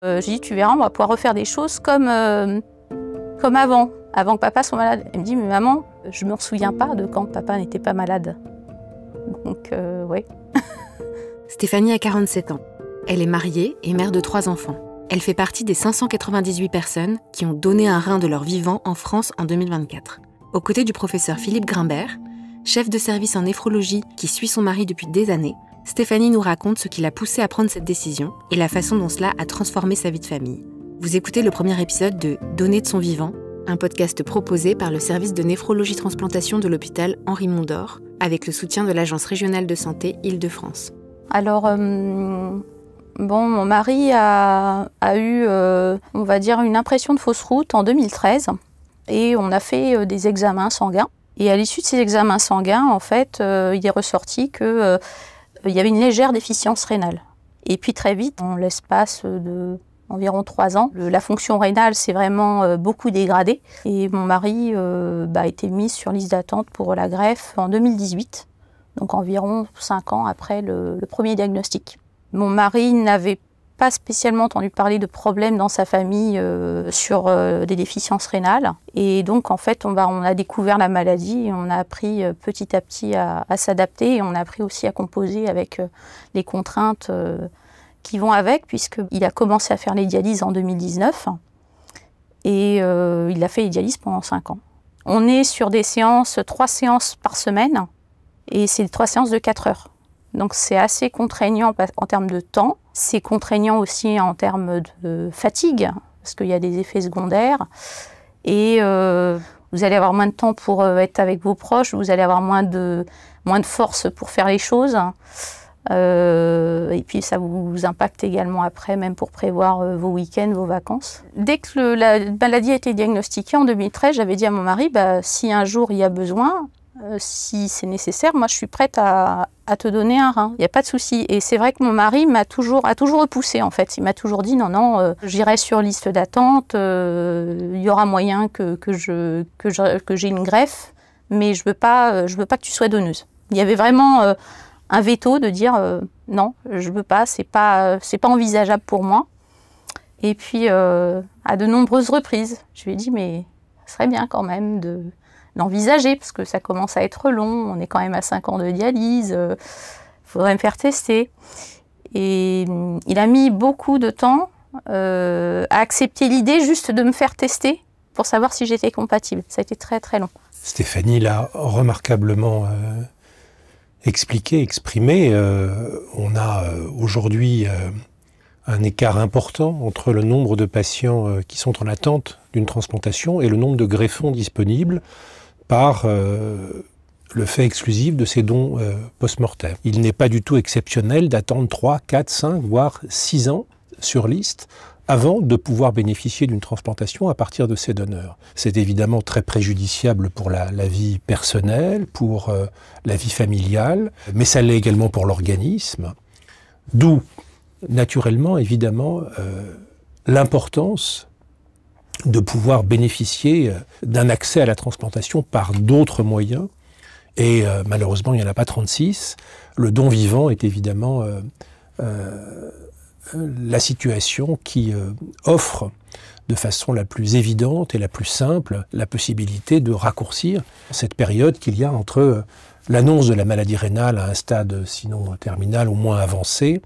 J'ai dit, tu verras, on va pouvoir refaire des choses comme avant que papa soit malade. Elle me dit, mais maman, je ne me souviens pas de quand papa n'était pas malade. Donc, ouais. Stéphanie a 47 ans. Elle est mariée et mère de 3 enfants. Elle fait partie des 598 personnes qui ont donné un rein de leur vivant en France en 2024. Aux côtés du professeur Philippe Grimbert, chef de service en néphrologie qui suit son mari depuis des années, Stéphanie nous raconte ce qui l'a poussée à prendre cette décision et la façon dont cela a transformé sa vie de famille. Vous écoutez le premier épisode de Donner de son vivant, un podcast proposé par le service de néphrologie-transplantation de l'hôpital Henri Mondor, avec le soutien de l'Agence régionale de santé Île-de-France. Alors, mon mari a eu, on va dire, une impression de fausse route en 2013 et on a fait des examens sanguins. Et à l'issue de ces examens sanguins, en fait, il est ressorti que il y avait une légère déficience rénale. Et puis très vite, en l'espace d'environ 3 ans, la fonction rénale s'est vraiment beaucoup dégradée. Et mon mari a été mis sur liste d'attente pour la greffe en 2018, donc environ 5 ans après le premier diagnostic. Mon mari n'avait pas spécialement entendu parler de problèmes dans sa famille sur des déficiences rénales. Et donc, en fait, on a découvert la maladie et on a appris petit à petit à s'adapter. Et on a appris aussi à composer avec les contraintes qui vont avec, puisqu'il a commencé à faire les dialyses en 2019. Et il a fait les dialyses pendant 5 ans. On est sur des séances, 3 séances par semaine. Et c'est 3 séances de 4 heures. Donc c'est assez contraignant en termes de temps, c'est contraignant aussi en termes de fatigue, parce qu'il y a des effets secondaires, et vous allez avoir moins de temps pour être avec vos proches, vous allez avoir moins de force pour faire les choses, et puis ça vous impacte également après, même pour prévoir vos week-ends, vos vacances. Dès que la maladie a été diagnostiquée en 2013, j'avais dit à mon mari, si un jour il y a besoin, si c'est nécessaire, moi je suis prête à te donner un rein, il n'y a pas de souci. Et c'est vrai que mon mari a toujours repoussé en fait, il m'a toujours dit non, j'irai sur liste d'attente, il y aura moyen que j'ai une greffe, mais je veux pas que tu sois donneuse. Il y avait vraiment un veto de dire non, je veux pas, c'est pas envisageable pour moi. Et puis à de nombreuses reprises, je lui ai dit mais ça serait bien quand même d'envisager, parce que ça commence à être long, on est quand même à 5 ans de dialyse, faudrait me faire tester. Et il a mis beaucoup de temps à accepter l'idée juste de me faire tester pour savoir si j'étais compatible. Ça a été très très long. Stéphanie l'a remarquablement exprimé. On a aujourd'hui un écart important entre le nombre de patients qui sont en attente d'une transplantation et le nombre de greffons disponibles par le fait exclusif de ces dons post-mortem. Il n'est pas du tout exceptionnel d'attendre 3, 4, 5, voire 6 ans sur liste avant de pouvoir bénéficier d'une transplantation à partir de ces donneurs. C'est évidemment très préjudiciable pour la vie personnelle, pour la vie familiale, mais ça l'est également pour l'organisme. D'où, naturellement, évidemment, l'importance de pouvoir bénéficier d'un accès à la transplantation par d'autres moyens. Et malheureusement, il n'y en a pas 36. Le don vivant est évidemment la situation qui offre de façon la plus évidente et la plus simple la possibilité de raccourcir cette période qu'il y a entre l'annonce de la maladie rénale à un stade sinon terminal, au moins avancé,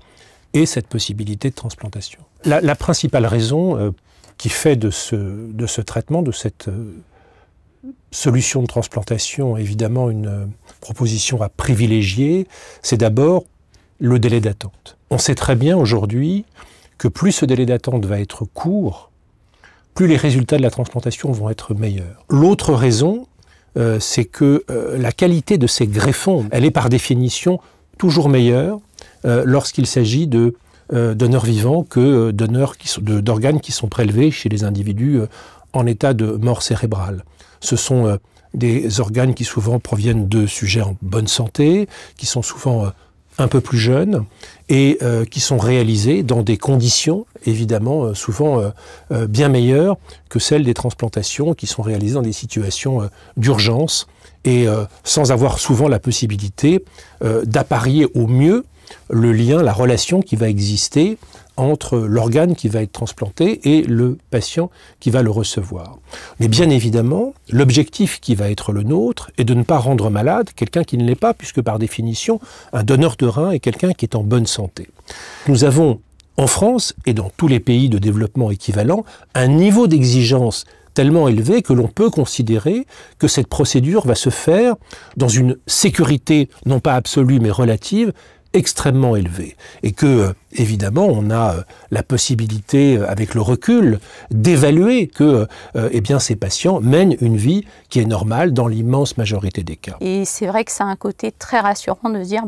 et cette possibilité de transplantation. La principale raison qui fait de ce traitement, de cette solution de transplantation, évidemment une proposition à privilégier, c'est d'abord le délai d'attente. On sait très bien aujourd'hui que plus ce délai d'attente va être court, plus les résultats de la transplantation vont être meilleurs. L'autre raison, c'est que la qualité de ces greffons, elle est par définition toujours meilleure lorsqu'il s'agit de donneurs vivants que d'organes qui sont prélevés chez les individus en état de mort cérébrale. Ce sont des organes qui souvent proviennent de sujets en bonne santé, qui sont souvent un peu plus jeunes et qui sont réalisés dans des conditions évidemment souvent bien meilleures que celles des transplantations qui sont réalisées dans des situations d'urgence et sans avoir souvent la possibilité d'apparier au mieux le lien, la relation qui va exister entre l'organe qui va être transplanté et le patient qui va le recevoir. Mais bien évidemment, l'objectif qui va être le nôtre est de ne pas rendre malade quelqu'un qui ne l'est pas, puisque par définition, un donneur de rein est quelqu'un qui est en bonne santé. Nous avons en France et dans tous les pays de développement équivalents un niveau d'exigence tellement élevé que l'on peut considérer que cette procédure va se faire dans une sécurité non pas absolue mais relative extrêmement élevée. Et que, évidemment, on a la possibilité, avec le recul, d'évaluer que eh bien, ces patients mènent une vie qui est normale dans l'immense majorité des cas. Et c'est vrai que ça a un côté très rassurant de se dire,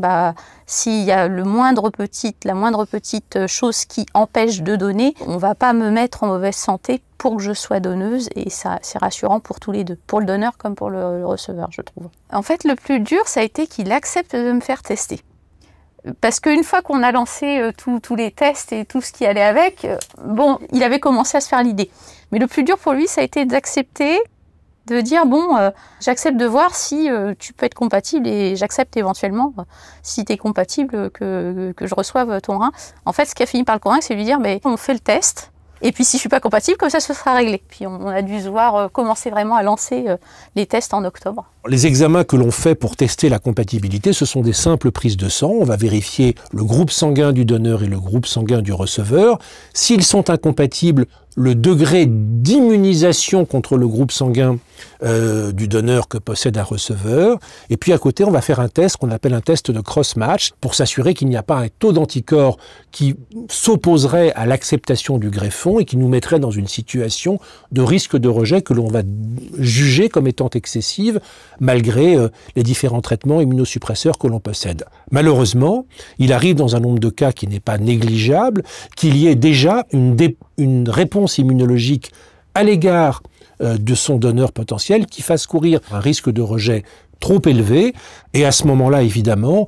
s'il y a la moindre petite chose qui empêche de donner, on ne va pas me mettre en mauvaise santé pour que je sois donneuse, et ça, c'est rassurant pour tous les deux, pour le donneur comme pour le receveur, je trouve. En fait, le plus dur, ça a été qu'il accepte de me faire tester. Parce qu'une fois qu'on a lancé tous les tests et tout ce qui allait avec, il avait commencé à se faire l'idée. Mais le plus dur pour lui, ça a été d'accepter, de dire, j'accepte de voir si tu peux être compatible, et j'accepte éventuellement, si tu es compatible, que je reçoive ton rein. En fait, ce qui a fini par le convaincre, c'est de lui dire, on fait le test, et puis si je ne suis pas compatible, comme ça, ce sera réglé. Puis on a dû se voir commencer vraiment à lancer les tests en octobre. Les examens que l'on fait pour tester la compatibilité, ce sont des simples prises de sang. On va vérifier le groupe sanguin du donneur et le groupe sanguin du receveur. S'ils sont incompatibles, le degré d'immunisation contre le groupe sanguin du donneur que possède un receveur. Et puis à côté, on va faire un test qu'on appelle un test de cross-match pour s'assurer qu'il n'y a pas un taux d'anticorps qui s'opposerait à l'acceptation du greffon et qui nous mettrait dans une situation de risque de rejet que l'on va juger comme étant excessive malgré les différents traitements immunosuppresseurs que l'on possède. Malheureusement, il arrive dans un nombre de cas qui n'est pas négligeable qu'il y ait déjà une réponse immunologique à l'égard de son donneur potentiel qui fasse courir un risque de rejet trop élevé. Et à ce moment-là, évidemment,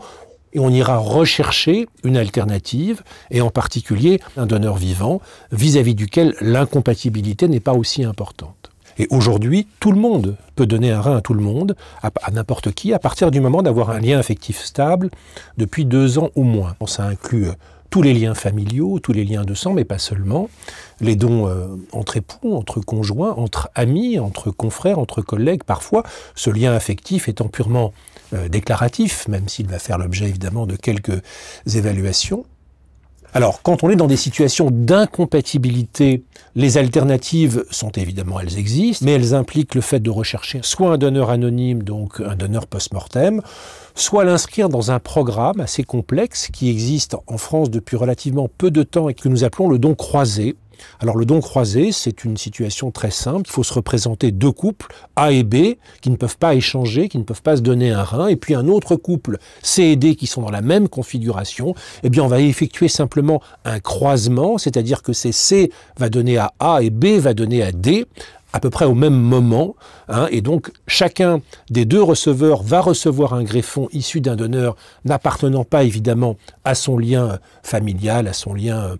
on ira rechercher une alternative, et en particulier un donneur vivant, vis-à-vis duquel l'incompatibilité n'est pas aussi importante. Et aujourd'hui, tout le monde peut donner un rein à tout le monde, à n'importe qui, à partir du moment d'avoir un lien affectif stable depuis 2 ans au moins. Ça inclut tous les liens familiaux, tous les liens de sang, mais pas seulement. Les dons entre époux, entre conjoints, entre amis, entre confrères, entre collègues, parfois, ce lien affectif étant purement déclaratif, même s'il va faire l'objet évidemment de quelques évaluations. Alors, quand on est dans des situations d'incompatibilité, les alternatives sont évidemment, elles existent, mais elles impliquent le fait de rechercher soit un donneur anonyme, donc un donneur post-mortem, soit l'inscrire dans un programme assez complexe qui existe en France depuis relativement peu de temps et que nous appelons le don croisé. Alors le don croisé, c'est une situation très simple. Il faut se représenter 2 couples, A et B, qui ne peuvent pas échanger, qui ne peuvent pas se donner un rein, et puis un autre couple, C et D, qui sont dans la même configuration. Eh bien, on va effectuer simplement un croisement, c'est-à-dire que C va donner à A et B va donner à D, à peu près au même moment, et donc chacun des 2 receveurs va recevoir un greffon issu d'un donneur n'appartenant pas évidemment à son lien familial, à son lien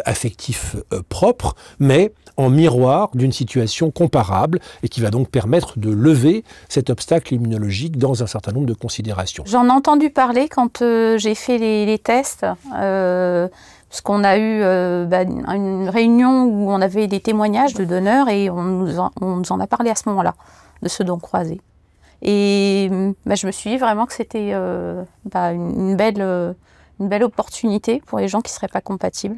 affectif propre, mais en miroir d'une situation comparable et qui va donc permettre de lever cet obstacle immunologique dans un certain nombre de considérations. J'en ai entendu parler quand j'ai fait les tests. Parce qu'on a eu une réunion où on avait des témoignages de donneurs et on nous en a parlé à ce moment-là, de ce don croisé. Et je me suis dit vraiment que c'était une belle opportunité pour les gens qui ne seraient pas compatibles.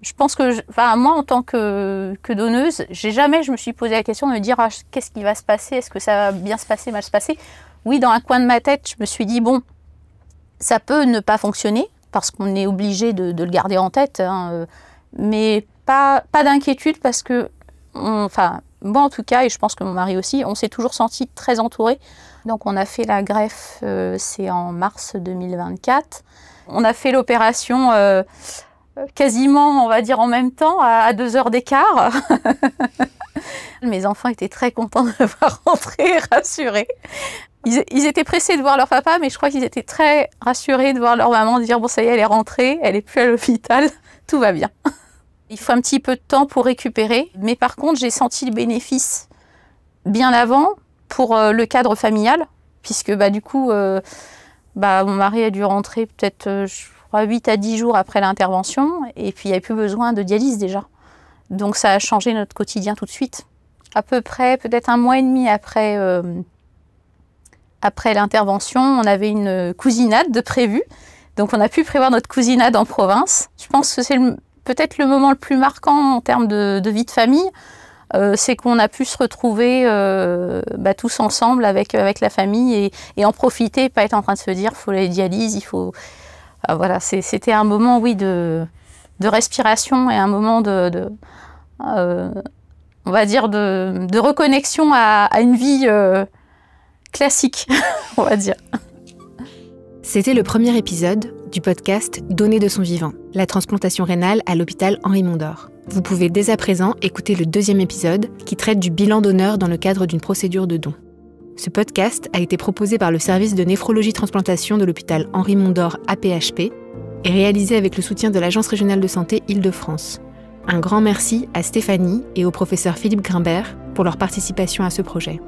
Je pense que, moi, en tant que donneuse, je me suis posé la question de me dire qu'est-ce qui va se passer? Est-ce que ça va bien se passer, mal se passer? Oui, dans un coin de ma tête, je me suis dit, ça peut ne pas fonctionner, parce qu'on est obligé de le garder en tête, mais pas d'inquiétude parce que, moi en tout cas, et je pense que mon mari aussi, on s'est toujours senti très entourés. Donc on a fait la greffe, c'est en mars 2024. On a fait l'opération quasiment, on va dire, en même temps, à 2 heures d'écart. Mes enfants étaient très contents de me voir rentrer, rassurés. Ils étaient pressés de voir leur papa, mais je crois qu'ils étaient très rassurés de voir leur maman dire « Bon, ça y est, elle est rentrée, elle n'est plus à l'hôpital, tout va bien. » Il faut un petit peu de temps pour récupérer, mais par contre, j'ai senti le bénéfice bien avant pour le cadre familial, puisque du coup, mon mari a dû rentrer peut-être, je crois, 8 à 10 jours après l'intervention, et puis il n'y avait plus besoin de dialyse déjà. Donc ça a changé notre quotidien tout de suite. À peu près, peut-être 1 mois et demi après l'intervention, on avait une cousinade de prévue. Donc on a pu prévoir notre cousinade en province. Je pense que c'est peut-être le moment le plus marquant en termes de vie de famille. C'est qu'on a pu se retrouver tous ensemble avec la famille et en profiter, pas être en train de se dire il faut la dialyse, il faut... voilà, c'était un moment, oui, de respiration et un moment on va dire de reconnexion à une vie classique, on va dire. C'était le premier épisode du podcast Donner de son vivant, la transplantation rénale à l'hôpital Henri Mondor. Vous pouvez dès à présent écouter le 2e épisode qui traite du bilan donneur dans le cadre d'une procédure de don. Ce podcast a été proposé par le service de néphrologie transplantation de l'hôpital Henri Mondor AP-HP et réalisé avec le soutien de l'Agence régionale de santé Île-de-France. Un grand merci à Stéphanie et au professeur Philippe Grimbert pour leur participation à ce projet.